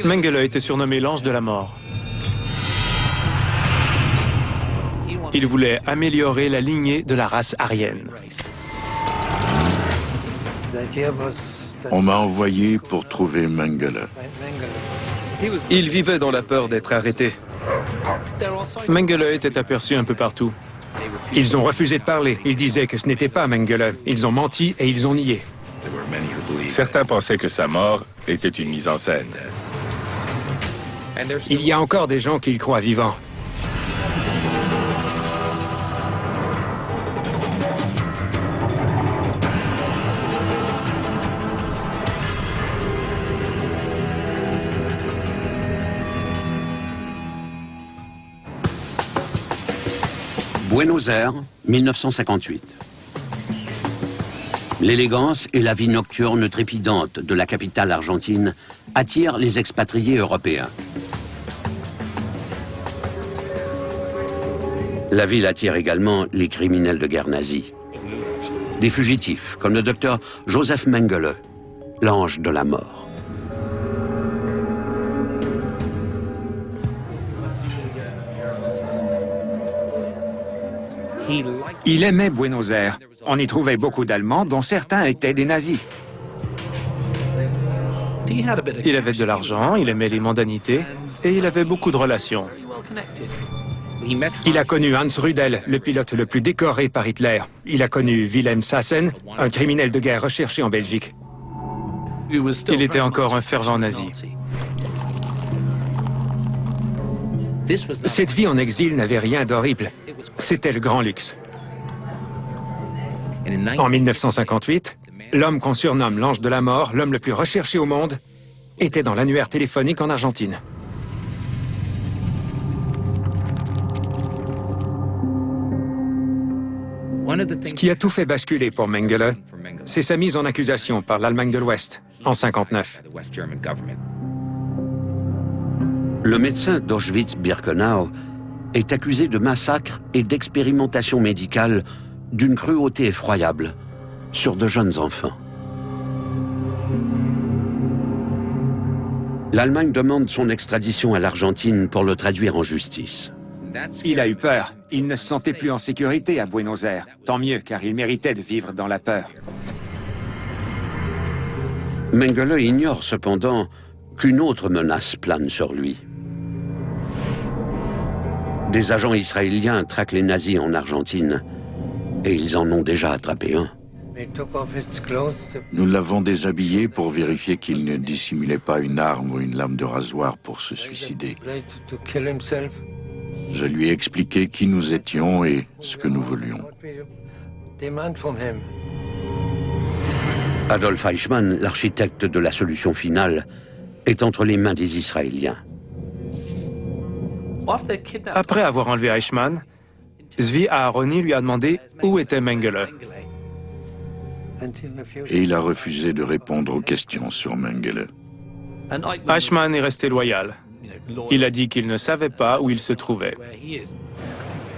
Mengele était surnommé l'ange de la mort. Il voulait améliorer la lignée de la race aryenne. On m'a envoyé pour trouver Mengele. Il vivait dans la peur d'être arrêté. Mengele était aperçu un peu partout. Ils ont refusé de parler. Ils disaient que ce n'était pas Mengele. Ils ont menti et ils ont nié. Certains pensaient que sa mort était une mise en scène. Il y a encore des gens qui le croient vivant. Buenos Aires, 1958. L'élégance et la vie nocturne trépidante de la capitale argentine attirent les expatriés européens. La ville attire également les criminels de guerre nazis. Des fugitifs, comme le docteur Joseph Mengele, l'ange de la mort. Il aimait Buenos Aires. On y trouvait beaucoup d'Allemands, dont certains étaient des nazis. Il avait de l'argent, il aimait les mondanités et il avait beaucoup de relations. Il a connu Hans Rudel, le pilote le plus décoré par Hitler. Il a connu Wilhelm Sassen, un criminel de guerre recherché en Belgique. Il était encore un fervent nazi. Cette vie en exil n'avait rien d'horrible. C'était le grand luxe. En 1958, l'homme qu'on surnomme l'ange de la mort, l'homme le plus recherché au monde, était dans l'annuaire téléphonique en Argentine. Ce qui a tout fait basculer pour Mengele, c'est sa mise en accusation par l'Allemagne de l'Ouest en 1959. Le médecin d'Auschwitz-Birkenau est accusé de massacre et d'expérimentation médicale d'une cruauté effroyable sur de jeunes enfants. L'Allemagne demande son extradition à l'Argentine pour le traduire en justice. Il a eu peur. Il ne se sentait plus en sécurité à Buenos Aires. Tant mieux, car il méritait de vivre dans la peur. Mengele ignore cependant qu'une autre menace plane sur lui. Des agents israéliens traquent les nazis en Argentine, et ils en ont déjà attrapé un. Nous l'avons déshabillé pour vérifier qu'il ne dissimulait pas une arme ou une lame de rasoir pour se suicider. Je lui ai expliqué qui nous étions et ce que nous voulions. Adolf Eichmann, l'architecte de la solution finale, est entre les mains des Israéliens. Après avoir enlevé Eichmann, Zvi Aharoni lui a demandé où était Mengele. Et il a refusé de répondre aux questions sur Mengele. Eichmann est resté loyal. Il a dit qu'il ne savait pas où il se trouvait.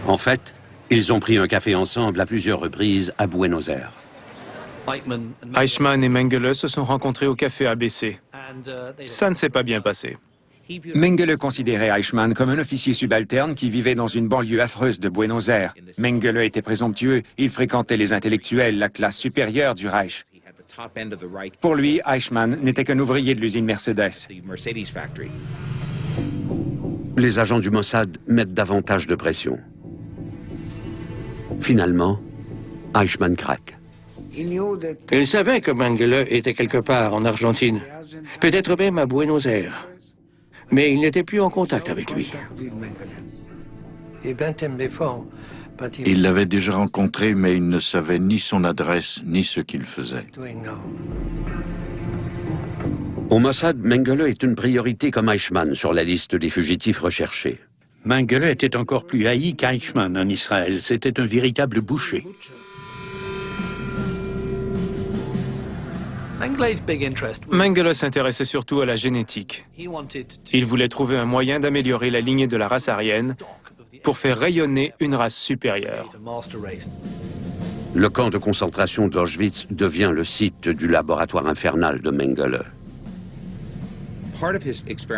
En fait, ils ont pris un café ensemble à plusieurs reprises à Buenos Aires. Eichmann et Mengele se sont rencontrés au café ABC. Ça ne s'est pas bien passé. Mengele considérait Eichmann comme un officier subalterne qui vivait dans une banlieue affreuse de Buenos Aires. Mengele était présomptueux, il fréquentait les intellectuels, la classe supérieure du Reich. Pour lui, Eichmann n'était qu'un ouvrier de l'usine Mercedes. Les agents du Mossad mettent davantage de pression. Finalement, Eichmann craque. Il savait que Mengele était quelque part en Argentine, peut-être même à Buenos Aires. Mais il n'était plus en contact avec lui. Il l'avait déjà rencontré, mais il ne savait ni son adresse, ni ce qu'il faisait. Au Mossad, Mengele est une priorité comme Eichmann sur la liste des fugitifs recherchés. Mengele était encore plus haï qu'Eichmann en Israël. C'était un véritable boucher. Mengele s'intéressait surtout à la génétique. Il voulait trouver un moyen d'améliorer la lignée de la race aryenne pour faire rayonner une race supérieure. Le camp de concentration d'Auschwitz devient le site du laboratoire infernal de Mengele.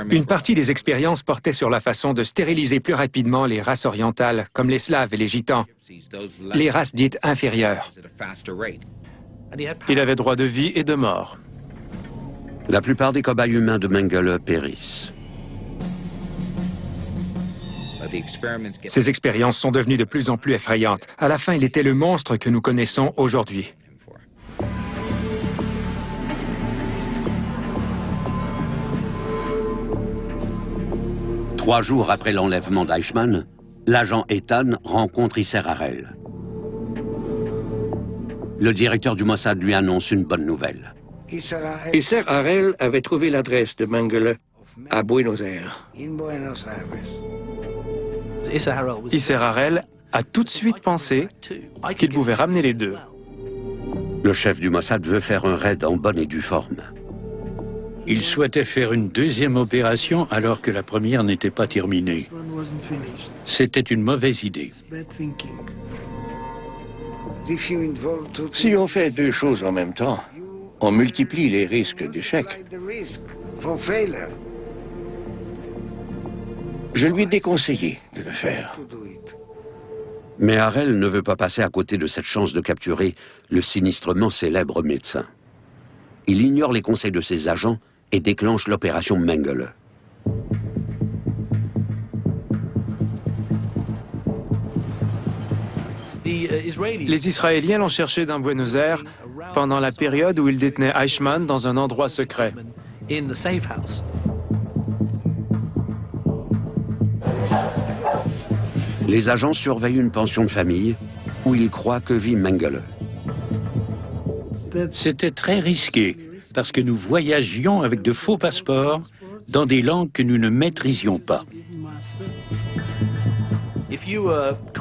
Une partie des expériences portait sur la façon de stériliser plus rapidement les races orientales, comme les Slaves et les Gitans, les races dites inférieures. Il avait droit de vie et de mort. La plupart des cobayes humains de Mengele périssent. Ces expériences sont devenues de plus en plus effrayantes. À la fin, il était le monstre que nous connaissons aujourd'hui. Trois jours après l'enlèvement d'Eichmann, l'agent Ethan rencontre Isser Harel. Le directeur du Mossad lui annonce une bonne nouvelle. Isser Harel avait trouvé l'adresse de Mengele à Buenos Aires. Isser Harel a tout de suite pensé qu'il pouvait ramener les deux. Le chef du Mossad veut faire un raid en bonne et due forme. Il souhaitait faire une deuxième opération alors que la première n'était pas terminée. C'était une mauvaise idée. Si on fait deux choses en même temps, on multiplie les risques d'échec. Je lui ai déconseillé de le faire. Mais Harel ne veut pas passer à côté de cette chance de capturer le sinistrement célèbre médecin. Il ignore les conseils de ses agents et déclenche l'opération Mengele. Les Israéliens l'ont cherché dans Buenos Aires pendant la période où il détenait Eichmann dans un endroit secret. Les agents surveillent une pension de famille où ils croient que vit Mengele. C'était très risqué parce que nous voyagions avec de faux passeports dans des langues que nous ne maîtrisions pas.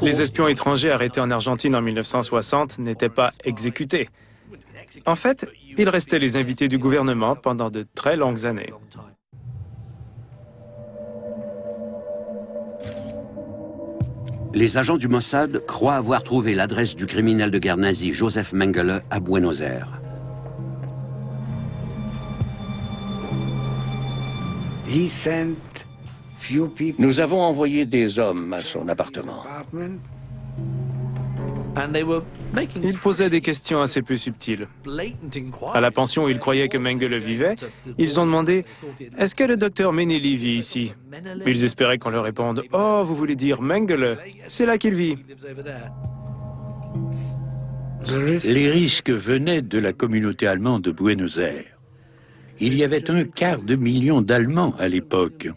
Les espions étrangers arrêtés en Argentine en 1960 n'étaient pas exécutés. En fait, ils restaient les invités du gouvernement pendant de très longues années. Les agents du Mossad croient avoir trouvé l'adresse du criminel de guerre nazi Joseph Mengele à Buenos Aires. Nous avons envoyé des hommes à son appartement. Ils posaient des questions assez peu subtiles. À la pension où ils croyaient que Mengele vivait, ils ont demandé « Est-ce que le docteur Meneli vit ici ?» Ils espéraient qu'on leur réponde « Oh, vous voulez dire Mengele, c'est là qu'il vit. » Les risques venaient de la communauté allemande de Buenos Aires. Il y avait 250 000 d'Allemands à l'époque.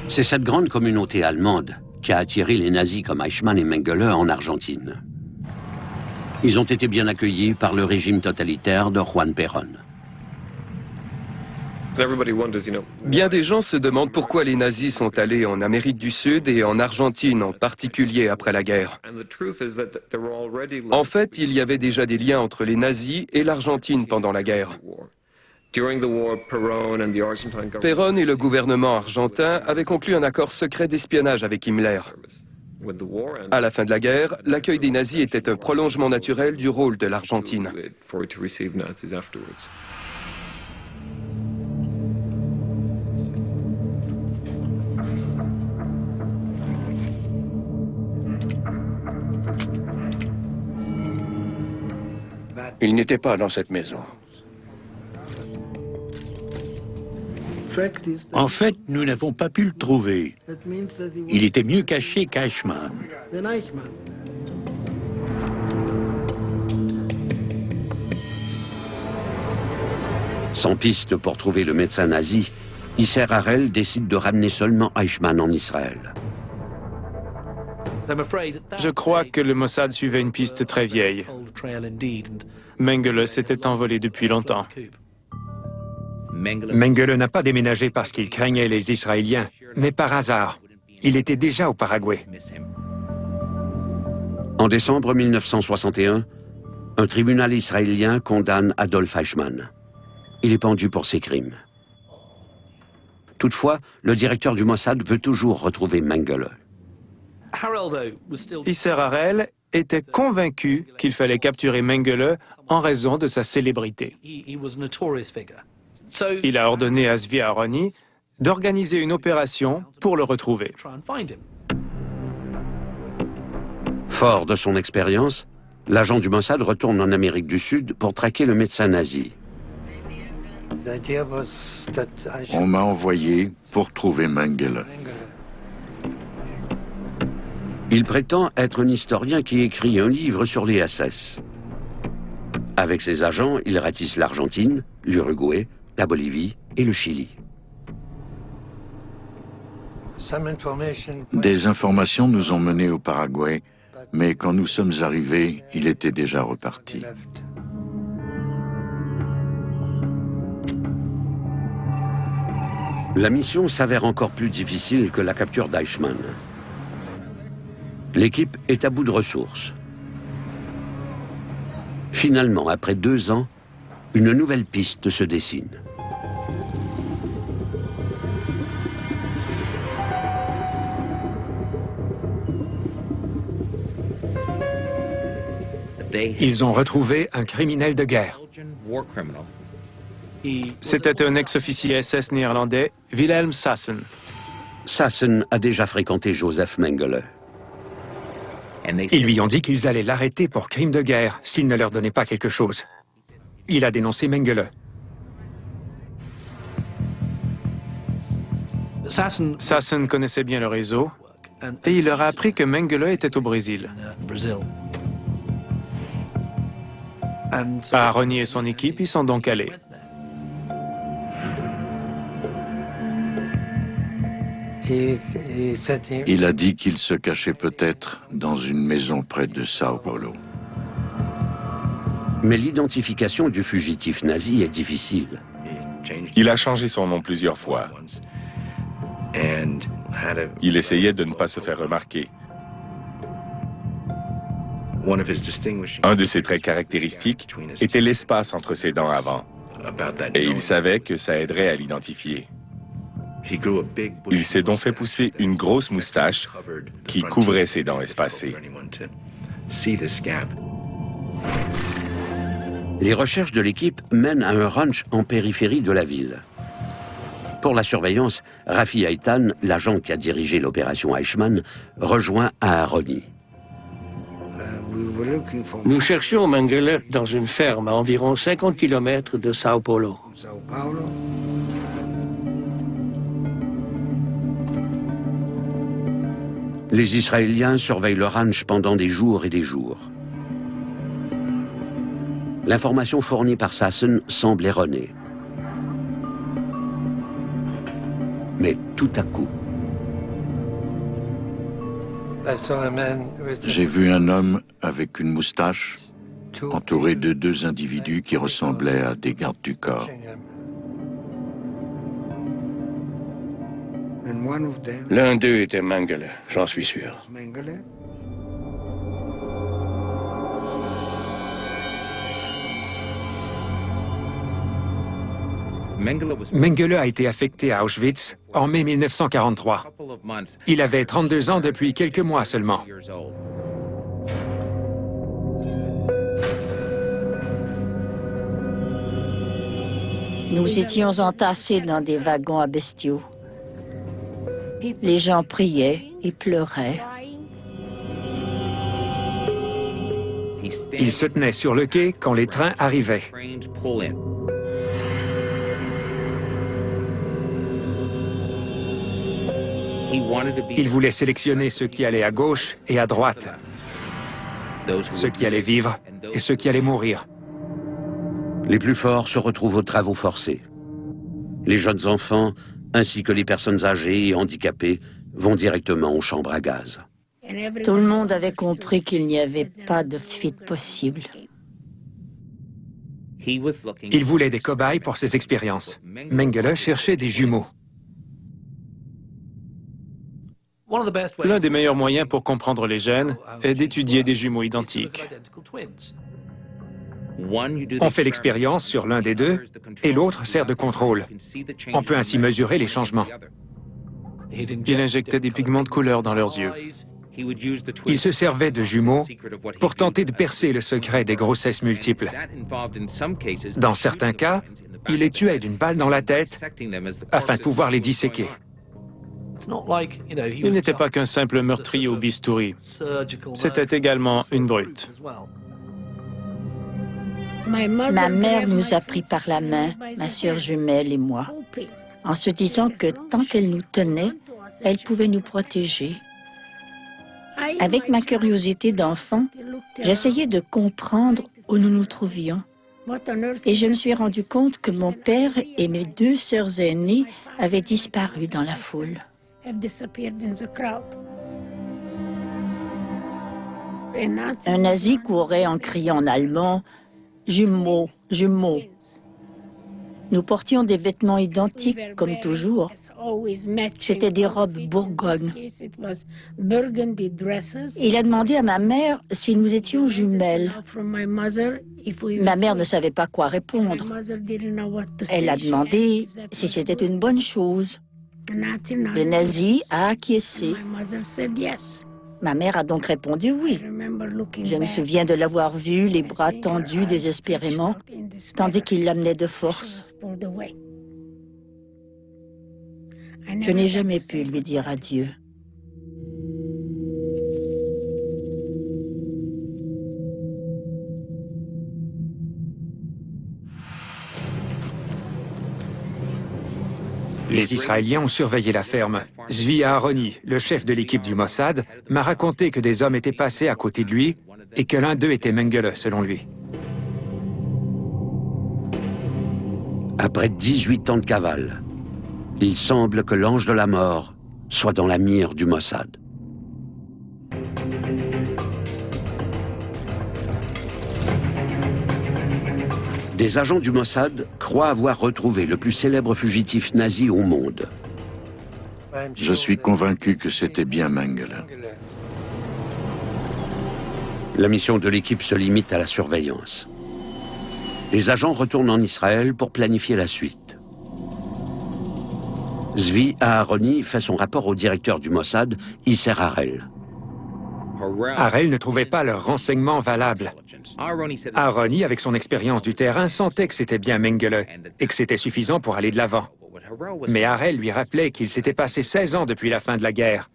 C'est cette grande communauté allemande qui a attiré les nazis comme Eichmann et Mengele en Argentine. Ils ont été bien accueillis par le régime totalitaire de Juan Perón. Bien des gens se demandent pourquoi les nazis sont allés en Amérique du Sud et en Argentine en particulier après la guerre. En fait, il y avait déjà des liens entre les nazis et l'Argentine pendant la guerre. Perón et le gouvernement argentin avaient conclu un accord secret d'espionnage avec Himmler. À la fin de la guerre, l'accueil des nazis était un prolongement naturel du rôle de l'Argentine. Il n'était pas dans cette maison. En fait, nous n'avons pas pu le trouver. Il était mieux caché qu'Eichmann. Sans piste pour trouver le médecin nazi, Isser Harel décide de ramener seulement Eichmann en Israël. Je crois que le Mossad suivait une piste très vieille. Mengele s'était envolé depuis longtemps. Mengele n'a pas déménagé parce qu'il craignait les Israéliens, mais par hasard. Il était déjà au Paraguay. En décembre 1961, un tribunal israélien condamne Adolf Eichmann. Il est pendu pour ses crimes. Toutefois, le directeur du Mossad veut toujours retrouver Mengele. Isser Harel était convaincu qu'il fallait capturer Mengele en raison de sa célébrité. Il a ordonné à Zvi Aharoni d'organiser une opération pour le retrouver. Fort de son expérience, l'agent du Mossad retourne en Amérique du Sud pour traquer le médecin nazi. On m'a envoyé pour trouver Mengele. Il prétend être un historien qui écrit un livre sur les SS. Avec ses agents, il ratisse l'Argentine, l'Uruguay, la Bolivie et le Chili. Des informations nous ont menés au Paraguay, mais quand nous sommes arrivés, il était déjà reparti. La mission s'avère encore plus difficile que la capture d'Eichmann. L'équipe est à bout de ressources. Finalement, après 2 ans, une nouvelle piste se dessine. Ils ont retrouvé un criminel de guerre. C'était un ex-officier SS néerlandais, Wilhelm Sassen. Sassen a déjà fréquenté Joseph Mengele. Ils lui ont dit qu'ils allaient l'arrêter pour crime de guerre s'il ne leur donnait pas quelque chose. Il a dénoncé Mengele. Sassen connaissait bien le réseau et il leur a appris que Mengele était au Brésil. Aharoni et son équipe y sont donc allés. Il a dit qu'il se cachait peut-être dans une maison près de Sao Paulo. Mais l'identification du fugitif nazi est difficile. Il a changé son nom plusieurs fois. Il essayait de ne pas se faire remarquer. Un de ses traits caractéristiques était l'espace entre ses dents avant. Et il savait que ça aiderait à l'identifier. Il s'est donc fait pousser une grosse moustache qui couvrait ses dents espacées. Les recherches de l'équipe mènent à un ranch en périphérie de la ville. Pour la surveillance, Rafi Eitan, l'agent qui a dirigé l'opération Eichmann, rejoint Aharoni. Nous cherchions Mengele dans une ferme à environ 50 km de Sao Paulo. Les Israéliens surveillent le ranch pendant des jours et des jours. L'information fournie par Sassen semble erronée. Mais tout à coup... J'ai vu un homme avec une moustache, entouré de 2 individus qui ressemblaient à des gardes du corps. L'un d'eux était Mengele, j'en suis sûr. Mengele a été affecté à Auschwitz en mai 1943. Il avait 32 ans depuis quelques mois seulement. Nous étions entassés dans des wagons à bestiaux. Les gens priaient et pleuraient. Il se tenait sur le quai quand les trains arrivaient. Il voulait sélectionner ceux qui allaient à gauche et à droite, ceux qui allaient vivre et ceux qui allaient mourir. Les plus forts se retrouvent aux travaux forcés. Les jeunes enfants, ainsi que les personnes âgées et handicapées, vont directement aux chambres à gaz. Tout le monde avait compris qu'il n'y avait pas de fuite possible. Il voulait des cobayes pour ses expériences. Mengele cherchait des jumeaux. L'un des meilleurs moyens pour comprendre les gènes est d'étudier des jumeaux identiques. On fait l'expérience sur l'un des deux et l'autre sert de contrôle. On peut ainsi mesurer les changements. Il injectait des pigments de couleur dans leurs yeux. Il se servait de jumeaux pour tenter de percer le secret des grossesses multiples. Dans certains cas, il les tuait d'une balle dans la tête afin de pouvoir les disséquer. Il n'était pas qu'un simple meurtrier au bistouri. C'était également une brute. Ma mère nous a pris par la main, ma sœur jumelle et moi, en se disant que tant qu'elle nous tenait, elle pouvait nous protéger. Avec ma curiosité d'enfant, j'essayais de comprendre où nous nous trouvions. Et je me suis rendu compte que mon père et mes deux sœurs aînées avaient disparu dans la foule. Un nazi courait en criant en allemand « Jumeaux, jumeaux ». Nous portions des vêtements identiques, comme toujours. C'était des robes Bourgogne. Il a demandé à ma mère si nous étions jumelles. Ma mère ne savait pas quoi répondre. Elle a demandé si c'était une bonne chose. Le nazi a acquiescé. Ma mère a donc répondu oui. Je me souviens de l'avoir vu, les bras tendus désespérément, tandis qu'il l'amenait de force. Je n'ai jamais pu lui dire adieu. Les Israéliens ont surveillé la ferme. Zvi Aharoni, le chef de l'équipe du Mossad, m'a raconté que des hommes étaient passés à côté de lui et que l'un d'eux était Mengele, selon lui. Après 18 ans de cavale, il semble que l'ange de la mort soit dans la mire du Mossad. Des agents du Mossad croient avoir retrouvé le plus célèbre fugitif nazi au monde. Je suis convaincu que c'était bien Mengele. La mission de l'équipe se limite à la surveillance. Les agents retournent en Israël pour planifier la suite. Zvi Aharoni fait son rapport au directeur du Mossad, Isser Harel. Harel ne trouvait pas leurs renseignements valables. Aharoni, avec son expérience du terrain, sentait que c'était bien Mengele et que c'était suffisant pour aller de l'avant. Mais Harel lui rappelait qu'il s'était passé 16 ans depuis la fin de la guerre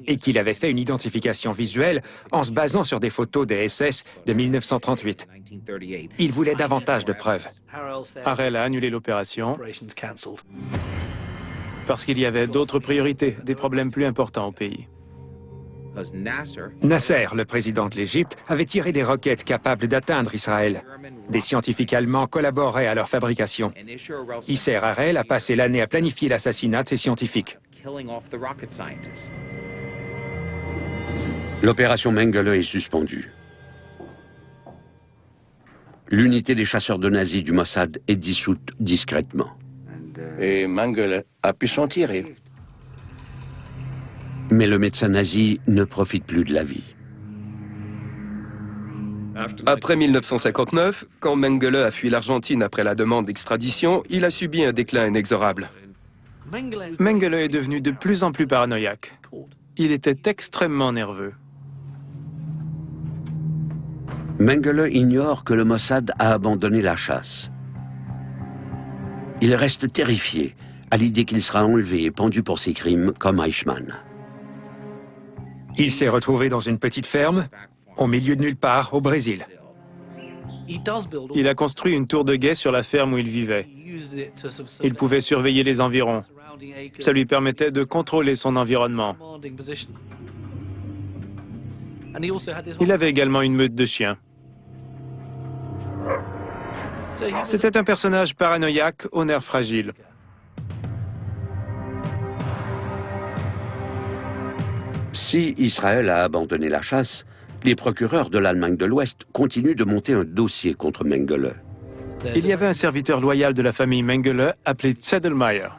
et qu'il avait fait une identification visuelle en se basant sur des photos des SS de 1938. Il voulait davantage de preuves. Harel a annulé l'opération parce qu'il y avait d'autres priorités, des problèmes plus importants au pays. Nasser, le président de l'Égypte, avait tiré des roquettes capables d'atteindre Israël. Des scientifiques allemands collaboraient à leur fabrication. Isser Harel a passé l'année à planifier l'assassinat de ces scientifiques. L'opération Mengele est suspendue. L'unité des chasseurs de nazis du Mossad est dissoute discrètement. Et Mengele a pu s'en tirer. Mais le médecin nazi ne profite plus de la vie. Après 1959, quand Mengele a fui l'Argentine après la demande d'extradition, il a subi un déclin inexorable. Mengele est devenu de plus en plus paranoïaque. Il était extrêmement nerveux. Mengele ignore que le Mossad a abandonné la chasse. Il reste terrifié à l'idée qu'il sera enlevé et pendu pour ses crimes comme Eichmann. Il s'est retrouvé dans une petite ferme, au milieu de nulle part, au Brésil. Il a construit une tour de guet sur la ferme où il vivait. Il pouvait surveiller les environs. Ça lui permettait de contrôler son environnement. Il avait également une meute de chiens. C'était un personnage paranoïaque aux nerfs fragiles. Si Israël a abandonné la chasse, les procureurs de l'Allemagne de l'Ouest continuent de monter un dossier contre Mengele. Il y avait un serviteur loyal de la famille Mengele appelé Zedelmeier.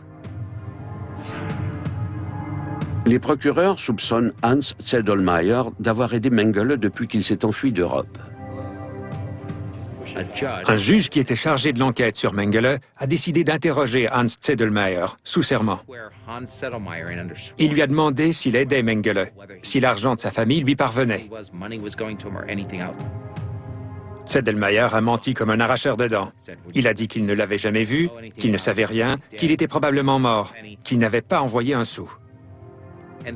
Les procureurs soupçonnent Hans Zedelmeier d'avoir aidé Mengele depuis qu'il s'est enfui d'Europe. Un juge qui était chargé de l'enquête sur Mengele a décidé d'interroger Hans Sedlmayr sous serment. Il lui a demandé s'il aidait Mengele, si l'argent de sa famille lui parvenait. Sedlmayr a menti comme un arracheur de dents. Il a dit qu'il ne l'avait jamais vu, qu'il ne savait rien, qu'il était probablement mort, qu'il n'avait pas envoyé un sou.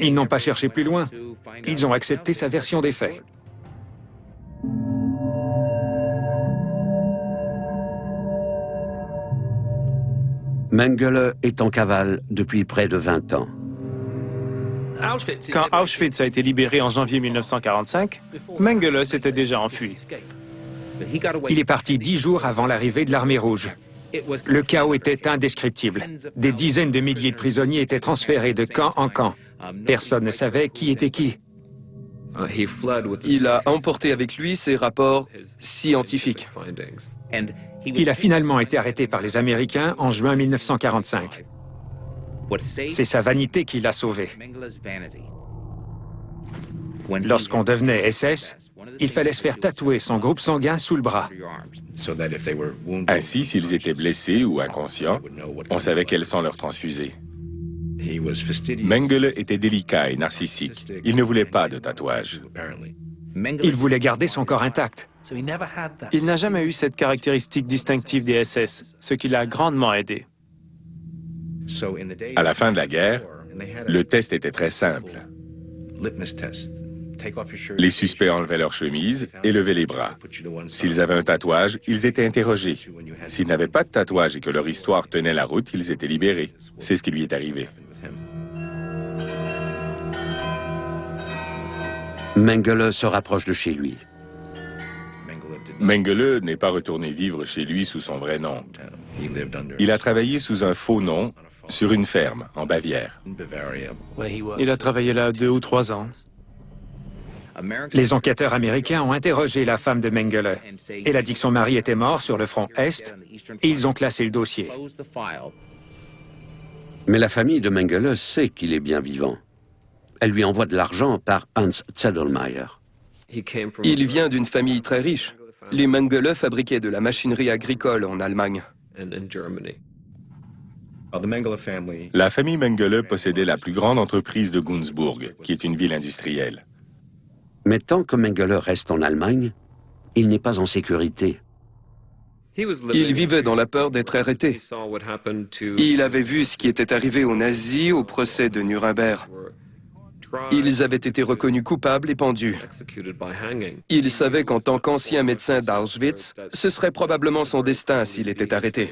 Ils n'ont pas cherché plus loin. Ils ont accepté sa version des faits. Mengele est en cavale depuis près de 20 ans. Quand Auschwitz a été libéré en janvier 1945, Mengele s'était déjà enfui. Il est parti 10 jours avant l'arrivée de l'armée rouge. Le chaos était indescriptible. Des dizaines de milliers de prisonniers étaient transférés de camp en camp. Personne ne savait qui était qui. Il a emporté avec lui ses rapports scientifiques. Il a finalement été arrêté par les Américains en juin 1945. C'est sa vanité qui l'a sauvé. Lorsqu'on devenait SS, il fallait se faire tatouer son groupe sanguin sous le bras. Ainsi, s'ils étaient blessés ou inconscients, on savait quel sang leur transfuser. Mengele était délicat et narcissique. Il ne voulait pas de tatouage. Il voulait garder son corps intact. Il n'a jamais eu cette caractéristique distinctive des SS, ce qui l'a grandement aidé. À la fin de la guerre, le test était très simple. Les suspects enlevaient leurs chemises et levaient les bras. S'ils avaient un tatouage, ils étaient interrogés. S'ils n'avaient pas de tatouage et que leur histoire tenait la route, ils étaient libérés. C'est ce qui lui est arrivé. Mengele se rapproche de chez lui. Mengele n'est pas retourné vivre chez lui sous son vrai nom. Il a travaillé sous un faux nom sur une ferme en Bavière. Il a travaillé là 2 ou 3 ans. Les enquêteurs américains ont interrogé la femme de Mengele. Elle a dit que son mari était mort sur le front Est et ils ont classé le dossier. Mais la famille de Mengele sait qu'il est bien vivant. Elle lui envoie de l'argent par Hans Sedlmayr. Il vient d'une famille très riche. Les Mengele fabriquaient de la machinerie agricole en Allemagne. La famille Mengele possédait la plus grande entreprise de Günzburg, qui est une ville industrielle. Mais tant que Mengele reste en Allemagne, il n'est pas en sécurité. Il vivait dans la peur d'être arrêté. Il avait vu ce qui était arrivé aux nazis au procès de Nuremberg. Ils avaient été reconnus coupables et pendus. Il savait qu'en tant qu'ancien médecin d'Auschwitz, ce serait probablement son destin s'il était arrêté.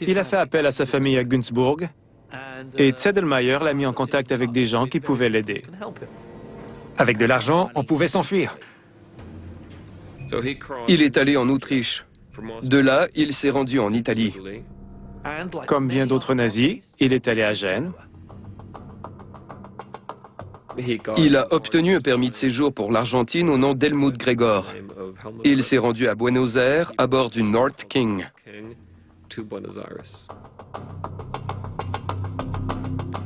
Il a fait appel à sa famille à Günzburg et Sedlmayr l'a mis en contact avec des gens qui pouvaient l'aider. Avec de l'argent, on pouvait s'enfuir. Il est allé en Autriche. De là, il s'est rendu en Italie. Comme bien d'autres nazis, il est allé à Gênes. Il a obtenu un permis de séjour pour l'Argentine au nom d'Helmut Gregor. Il s'est rendu à Buenos Aires à bord du North King.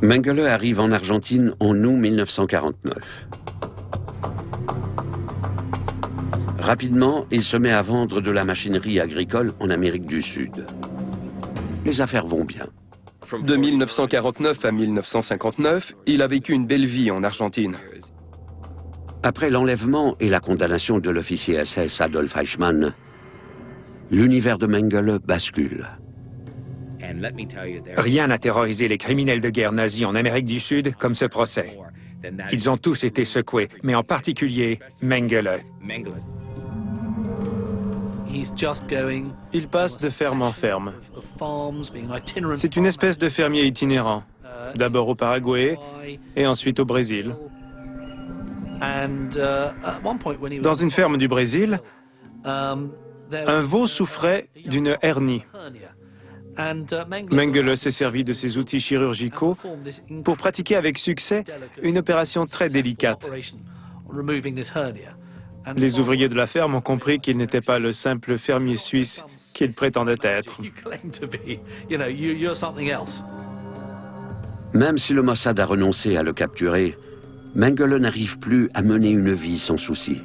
Mengele arrive en Argentine en août 1949. Rapidement, il se met à vendre de la machinerie agricole en Amérique du Sud. Les affaires vont bien. De 1949 à 1959, il a vécu une belle vie en Argentine. Après l'enlèvement et la condamnation de l'officier SS Adolf Eichmann, l'univers de Mengele bascule. Rien n'a terrorisé les criminels de guerre nazis en Amérique du Sud comme ce procès. Ils ont tous été secoués, mais en particulier Mengele. Il passe de ferme en ferme. C'est une espèce de fermier itinérant, d'abord au Paraguay et ensuite au Brésil. Dans une ferme du Brésil, un veau souffrait d'une hernie. Mengele s'est servi de ses outils chirurgicaux pour pratiquer avec succès une opération très délicate. Les ouvriers de la ferme ont compris qu'il n'était pas le simple fermier suisse qu'il prétendait être. Même si le Mossad a renoncé à le capturer, Mengele n'arrive plus à mener une vie sans souci.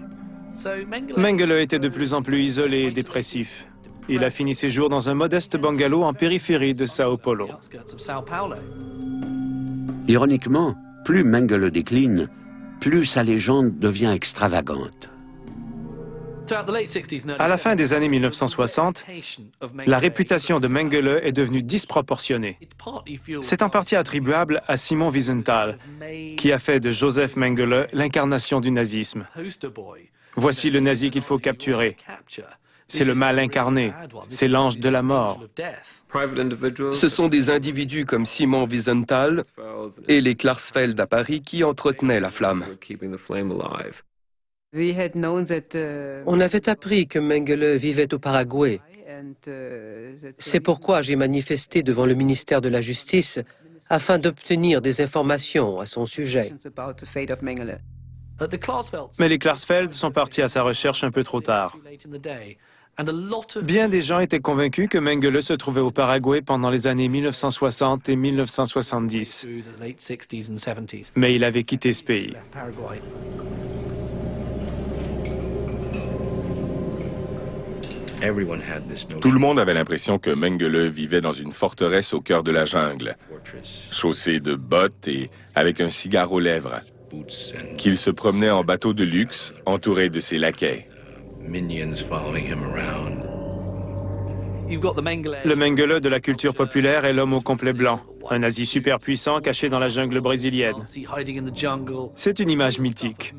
Mengele était de plus en plus isolé et dépressif. Il a fini ses jours dans un modeste bungalow en périphérie de Sao Paulo. Ironiquement, plus Mengele décline, plus sa légende devient extravagante. À la fin des années 1960, la réputation de Mengele est devenue disproportionnée. C'est en partie attribuable à Simon Wiesenthal, qui a fait de Joseph Mengele l'incarnation du nazisme. Voici le nazi qu'il faut capturer. C'est le mal incarné, c'est l'ange de la mort. Ce sont des individus comme Simon Wiesenthal et les Klarsfeld à Paris qui entretenaient la flamme. On avait appris que Mengele vivait au Paraguay. C'est pourquoi j'ai manifesté devant le ministère de la Justice afin d'obtenir des informations à son sujet. Mais les Klarsfeld sont partis à sa recherche un peu trop tard. Bien des gens étaient convaincus que Mengele se trouvait au Paraguay pendant les années 1960 et 1970. Mais il avait quitté ce pays. Tout le monde avait l'impression que Mengele vivait dans une forteresse au cœur de la jungle, chaussé de bottes et avec un cigare aux lèvres, qu'il se promenait en bateau de luxe entouré de ses laquais. Le Mengele de la culture populaire est l'homme au complet blanc, un nazi super puissant caché dans la jungle brésilienne. C'est une image mythique.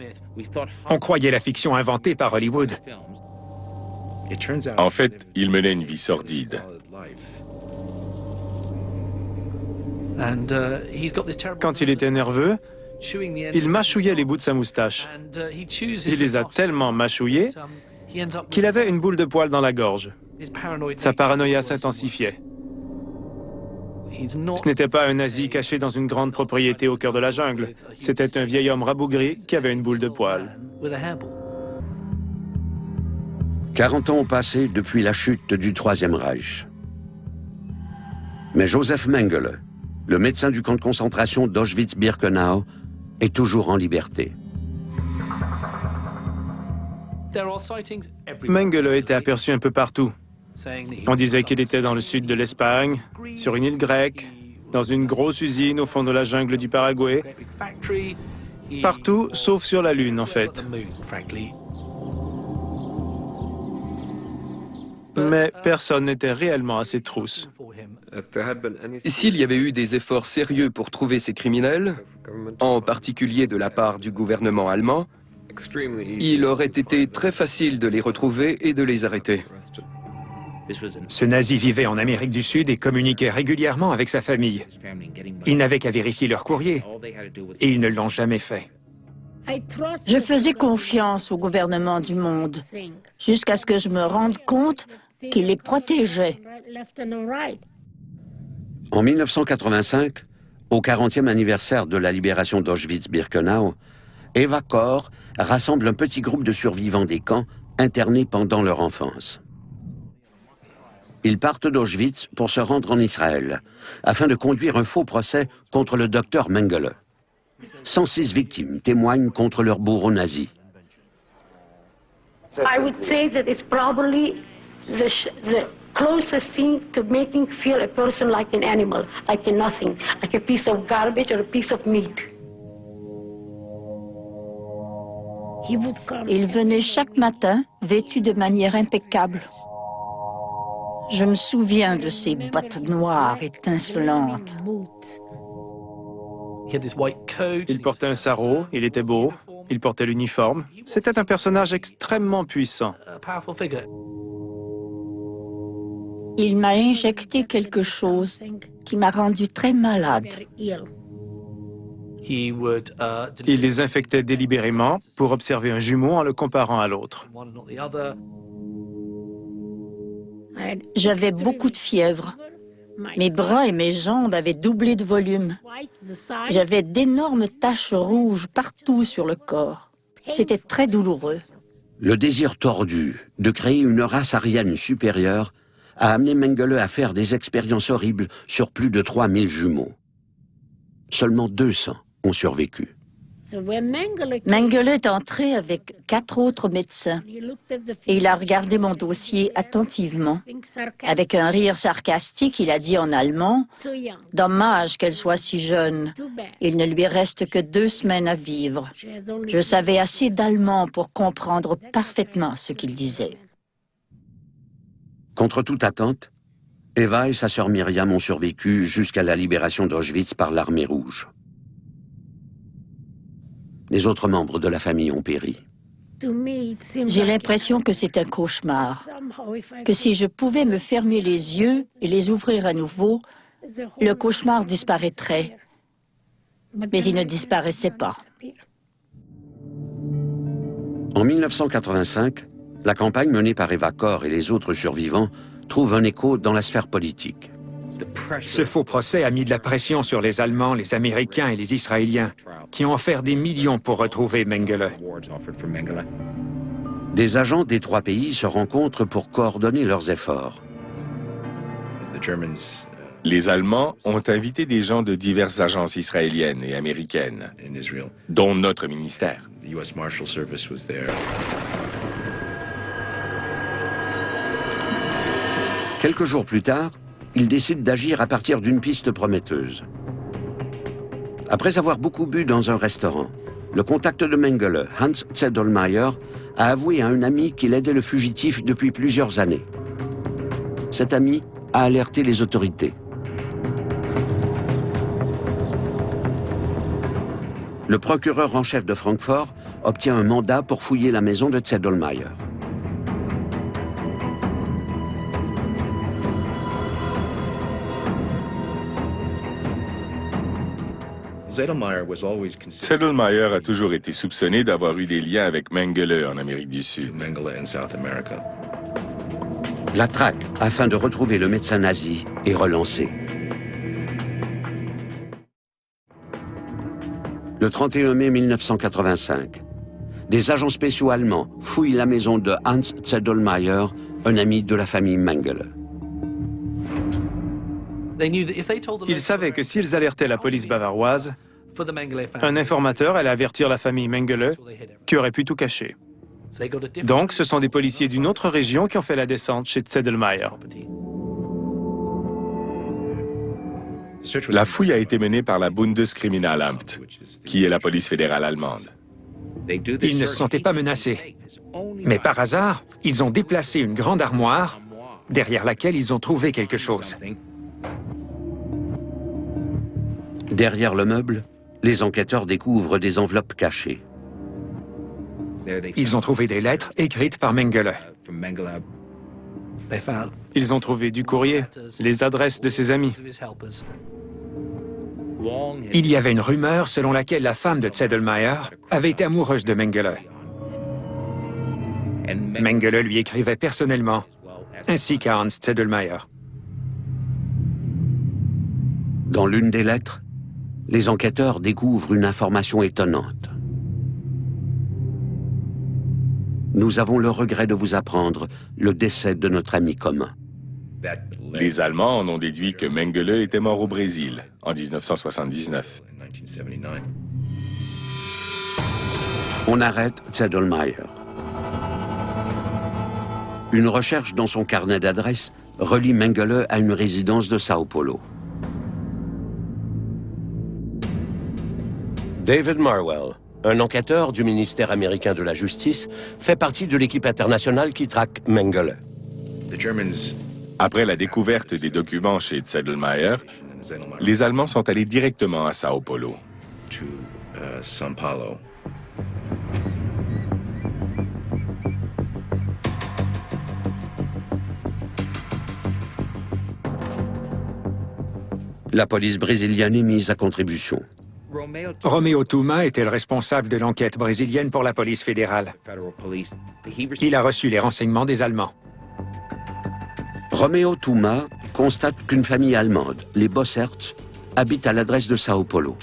On croyait la fiction inventée par Hollywood. En fait, il menait une vie sordide. Quand il était nerveux, il mâchouillait les bouts de sa moustache. Il les a tellement mâchouillés qu'il avait une boule de poil dans la gorge. Sa paranoïa s'intensifiait. Ce n'était pas un nazi caché dans une grande propriété au cœur de la jungle. C'était un vieil homme rabougri qui avait une boule de poil. 40 ans ont passé depuis la chute du Troisième Reich. Mais Joseph Mengele, le médecin du camp de concentration d'Auschwitz-Birkenau, est toujours en liberté. Mengele était aperçu un peu partout. On disait qu'il était dans le sud de l'Espagne, sur une île grecque, dans une grosse usine au fond de la jungle du Paraguay. Partout, sauf sur la Lune, en fait. Mais personne n'était réellement à ses trousses. S'il y avait eu des efforts sérieux pour trouver ces criminels, en particulier de la part du gouvernement allemand, il aurait été très facile de les retrouver et de les arrêter. Ce nazi vivait en Amérique du Sud et communiquait régulièrement avec sa famille. Il n'avait qu'à vérifier leur courrier, et ils ne l'ont jamais fait. Je faisais confiance au gouvernement du monde, jusqu'à ce que je me rende compte qu'il les protégeait. En 1985, au 40e anniversaire de la libération d'Auschwitz-Birkenau, Eva Kor rassemble un petit groupe de survivants des camps internés pendant leur enfance. Ils partent d'Auschwitz pour se rendre en Israël, afin de conduire un faux procès contre le docteur Mengele. 106 victimes témoignent contre leur bourreau nazi. I would say that it's probably the closest thing to making feel a person like an animal, like a nothing, like a piece of garbage or a piece of meat. Il venait chaque matin, vêtu de manière impeccable. Je me souviens de ses bottes noires étincelantes. Il portait un sarrau, il était beau, il portait l'uniforme. C'était un personnage extrêmement puissant. Il m'a injecté quelque chose qui m'a rendu très malade. Il les infectait délibérément pour observer un jumeau en le comparant à l'autre. J'avais beaucoup de fièvre. Mes bras et mes jambes avaient doublé de volume. J'avais d'énormes taches rouges partout sur le corps. C'était très douloureux. Le désir tordu de créer une race aryenne supérieure a amené Mengele à faire des expériences horribles sur plus de 3000 jumeaux. Seulement 200 ont survécu. Mengele est entré avec 4 autres médecins et il a regardé mon dossier attentivement. Avec un rire sarcastique, il a dit en allemand « Dommage qu'elle soit si jeune. Il ne lui reste que 2 semaines à vivre. » Je savais assez d'allemand pour comprendre parfaitement ce qu'il disait. Contre toute attente, Eva et sa sœur Myriam ont survécu jusqu'à la libération d'Auschwitz par l'armée rouge. Les autres membres de la famille ont péri. J'ai l'impression que c'est un cauchemar, que si je pouvais me fermer les yeux et les ouvrir à nouveau, le cauchemar disparaîtrait. Mais il ne disparaissait pas. En 1985, la campagne menée par Eva Kor et les autres survivants trouve un écho dans la sphère politique. Ce faux procès a mis de la pression sur les Allemands, les Américains et les Israéliens, qui ont offert des millions pour retrouver Mengele. Des agents des 3 pays se rencontrent pour coordonner leurs efforts. Les Allemands ont invité des gens de diverses agences israéliennes et américaines, dont notre ministère. Quelques jours plus tard, ils décident d'agir à partir d'une piste prometteuse. Après avoir beaucoup bu dans un restaurant, le contact de Mengele, Hans Zedlmayer, a avoué à un ami qu'il aidait le fugitif depuis plusieurs années. Cet ami a alerté les autorités. Le procureur en chef de Francfort obtient un mandat pour fouiller la maison de Zedlmayer. Zedlmayer a toujours été soupçonné d'avoir eu des liens avec Mengele en Amérique du Sud. La traque, afin de retrouver le médecin nazi, est relancée. Le 31 mai 1985, des agents spéciaux allemands fouillent la maison de Hans Zedlmayer, un ami de la famille Mengele. Ils savaient que s'ils alertaient la police bavaroise, un informateur allait avertir la famille Mengele, qui aurait pu tout cacher. Donc, ce sont des policiers d'une autre région qui ont fait la descente chez Zedlmayer. La fouille a été menée par la Bundeskriminalamt, qui est la police fédérale allemande. Ils ne se sentaient pas menacés. Mais par hasard, ils ont déplacé une grande armoire, derrière laquelle ils ont trouvé quelque chose. Derrière le meuble, les enquêteurs découvrent des enveloppes cachées. Ils ont trouvé des lettres écrites par Mengele. Ils ont trouvé du courrier, les adresses de ses amis. Il y avait une rumeur selon laquelle la femme de Zedlmayer avait été amoureuse de Mengele. Mengele lui écrivait personnellement, ainsi qu'à Hans Zedlmayer. Dans l'une des lettres, les enquêteurs découvrent une information étonnante. Nous avons le regret de vous apprendre le décès de notre ami commun. Les Allemands en ont déduit que Mengele était mort au Brésil en 1979. On arrête Zedlmayer. Une recherche dans son carnet d'adresses relie Mengele à une résidence de Sao Paulo. David Marwell, un enquêteur du ministère américain de la Justice, fait partie de l'équipe internationale qui traque Mengele. Après la découverte des documents chez Zedlmayer, les Allemands sont allés directement à Sao Paulo. La police brésilienne est mise à contribution. Romeo Tuma était le responsable de l'enquête brésilienne pour la police fédérale. Il a reçu les renseignements des Allemands. Romeo Tuma constate qu'une famille allemande, les Bosserts, habite à l'adresse de Sao Paulo.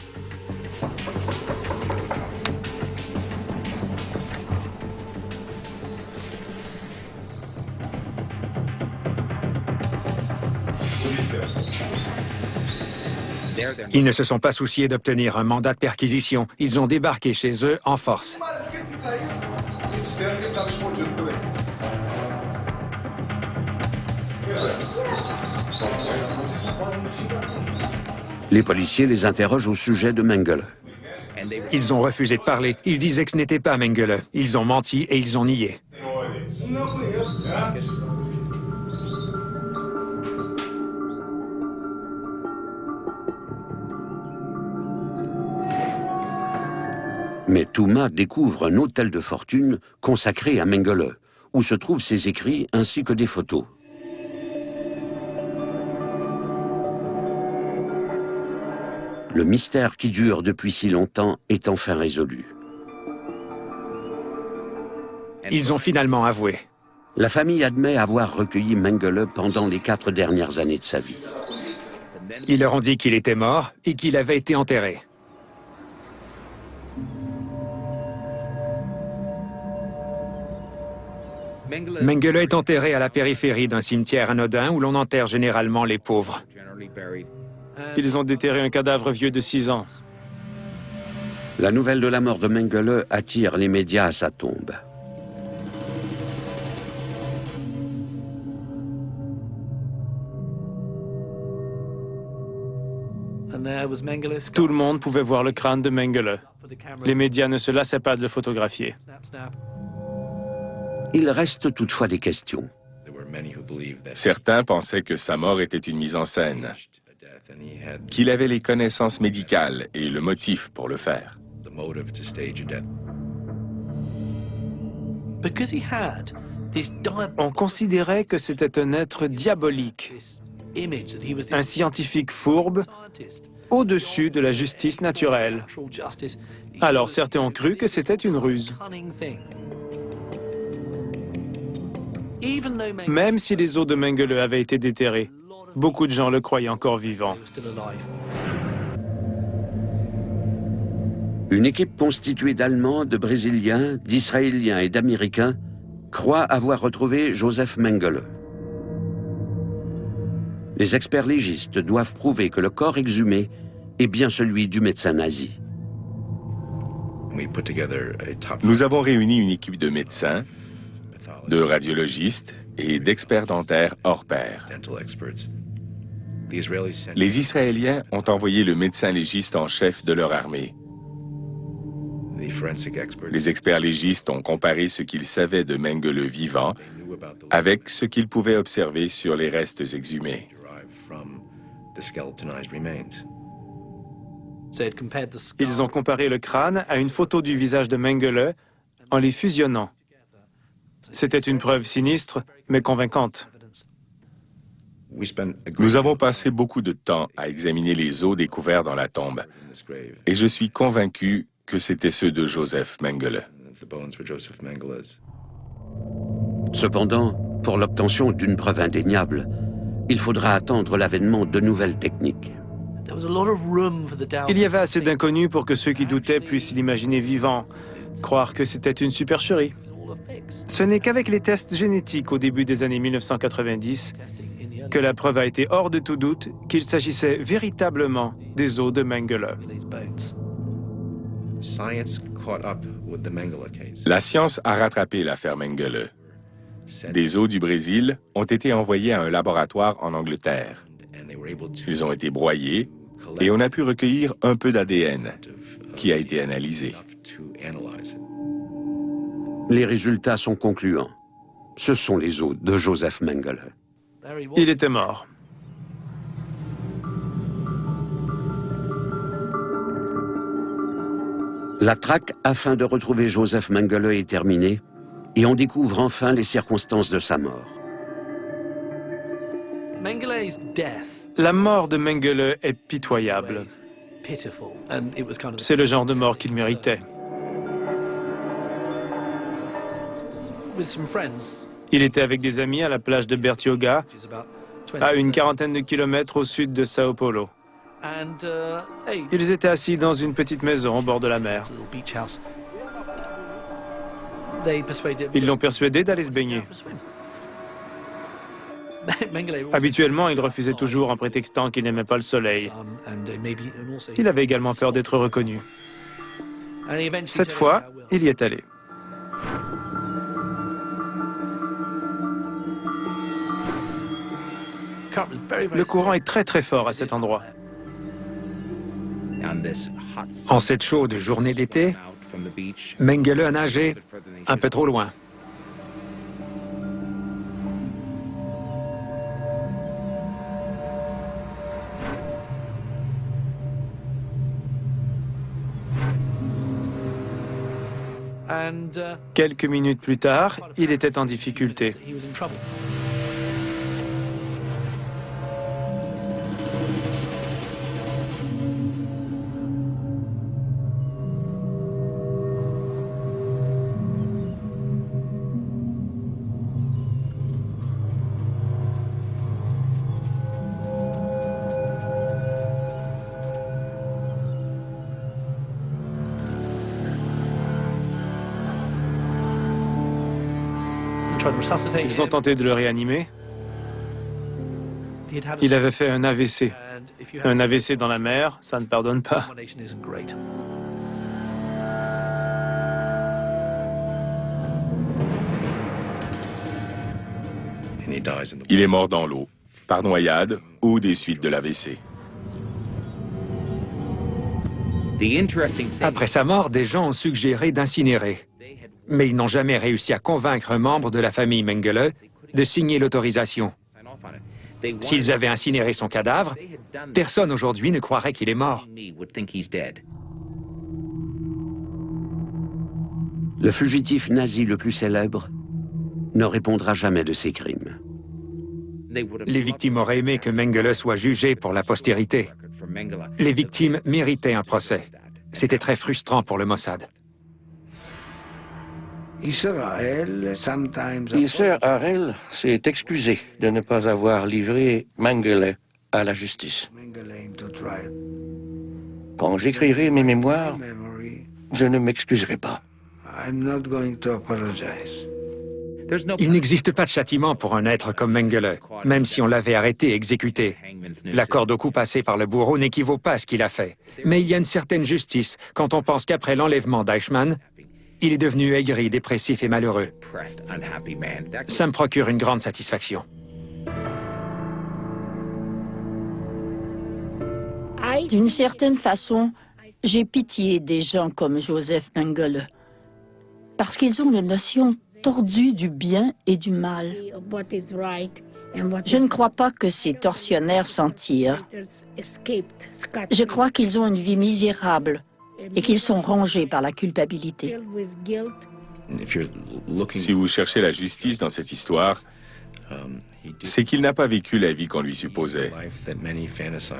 Ils ne se sont pas souciés d'obtenir un mandat de perquisition. Ils ont débarqué chez eux en force. Les policiers les interrogent au sujet de Mengele. Ils ont refusé de parler. Ils disaient que ce n'était pas Mengele. Ils ont menti et ils ont nié. Mais Touma découvre un hôtel de fortune consacré à Mengele, où se trouvent ses écrits ainsi que des photos. Le mystère qui dure depuis si longtemps est enfin résolu. Ils ont finalement avoué. La famille admet avoir recueilli Mengele pendant les 4 dernières années de sa vie. Ils leur ont dit qu'il était mort et qu'il avait été enterré. Mengele est enterré à la périphérie d'un cimetière anodin où l'on enterre généralement les pauvres. Ils ont déterré un cadavre vieux de 6 ans. La nouvelle de la mort de Mengele attire les médias à sa tombe. Tout le monde pouvait voir le crâne de Mengele. Les médias ne se lassaient pas de le photographier. Il reste toutefois des questions. Certains pensaient que sa mort était une mise en scène, qu'il avait les connaissances médicales et le motif pour le faire. On considérait que c'était un être diabolique, un scientifique fourbe, au-dessus de la justice naturelle. Alors certains ont cru que c'était une ruse. Même si les os de Mengele avaient été déterrés, beaucoup de gens le croyaient encore vivant. Une équipe constituée d'Allemands, de Brésiliens, d'Israéliens et d'Américains croit avoir retrouvé Joseph Mengele. Les experts légistes doivent prouver que le corps exhumé est bien celui du médecin nazi. Nous avons réuni une équipe de médecins, de radiologistes et d'experts dentaires hors pair. Les Israéliens ont envoyé le médecin légiste en chef de leur armée. Les experts légistes ont comparé ce qu'ils savaient de Mengele vivant avec ce qu'ils pouvaient observer sur les restes exhumés. Ils ont comparé le crâne à une photo du visage de Mengele en les fusionnant. C'était une preuve sinistre, mais convaincante. Nous avons passé beaucoup de temps à examiner les os découverts dans la tombe, et je suis convaincu que c'étaient ceux de Joseph Mengele. Cependant, pour l'obtention d'une preuve indéniable, il faudra attendre l'avènement de nouvelles techniques. Il y avait assez d'inconnus pour que ceux qui doutaient puissent l'imaginer vivant, croire que c'était une supercherie. Ce n'est qu'avec les tests génétiques au début des années 1990 que la preuve a été hors de tout doute qu'il s'agissait véritablement des os de Mengele. La science a rattrapé l'affaire Mengele. Des os du Brésil ont été envoyés à un laboratoire en Angleterre. Ils ont été broyés et on a pu recueillir un peu d'ADN qui a été analysé. Les résultats sont concluants. Ce sont les os de Joseph Mengele. Il était mort. La traque afin de retrouver Joseph Mengele est terminée et on découvre enfin les circonstances de sa mort. La mort de Mengele est pitoyable. C'est le genre de mort qu'il méritait. Il était avec des amis à la plage de Bertioga, à une quarantaine de kilomètres au sud de Sao Paulo. Ils étaient assis dans une petite maison au bord de la mer. Ils l'ont persuadé d'aller se baigner. Habituellement, il refusait toujours en prétextant qu'il n'aimait pas le soleil. Il avait également peur d'être reconnu. Cette fois, il y est allé. Le courant est très très fort à cet endroit. En cette chaude journée d'été, Mengele a nagé un peu trop loin. Quelques minutes plus tard, il était en difficulté. Ils ont tenté de le réanimer. Il avait fait un AVC. Un AVC dans la mer, ça ne pardonne pas. Il est mort dans l'eau, par noyade ou des suites de l'AVC. Après sa mort, des gens ont suggéré d'incinérer. Mais ils n'ont jamais réussi à convaincre un membre de la famille Mengele de signer l'autorisation. S'ils avaient incinéré son cadavre, personne aujourd'hui ne croirait qu'il est mort. Le fugitif nazi le plus célèbre ne répondra jamais de ses crimes. Les victimes auraient aimé que Mengele soit jugé pour la postérité. Les victimes méritaient un procès. C'était très frustrant pour le Mossad. Isser Harel s'est excusé de ne pas avoir livré Mengele à la justice. Quand j'écrirai mes mémoires, je ne m'excuserai pas. Il n'existe pas de châtiment pour un être comme Mengele, même si on l'avait arrêté et exécuté. La corde au cou passée par le bourreau n'équivaut pas à ce qu'il a fait. Mais il y a une certaine justice quand on pense qu'après l'enlèvement d'Eichmann, il est devenu aigri, dépressif et malheureux. Ça me procure une grande satisfaction. D'une certaine façon, j'ai pitié des gens comme Joseph Mengele, parce qu'ils ont une notion tordue du bien et du mal. Je ne crois pas que ces tortionnaires s'en tirent. Je crois qu'ils ont une vie misérable et qu'ils sont rongés par la culpabilité. Si vous cherchez la justice dans cette histoire, c'est qu'il n'a pas vécu la vie qu'on lui supposait.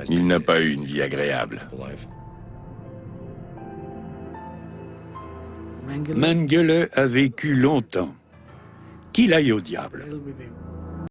Il n'a pas eu une vie agréable. Mengele a vécu longtemps. Qu'il aille au diable.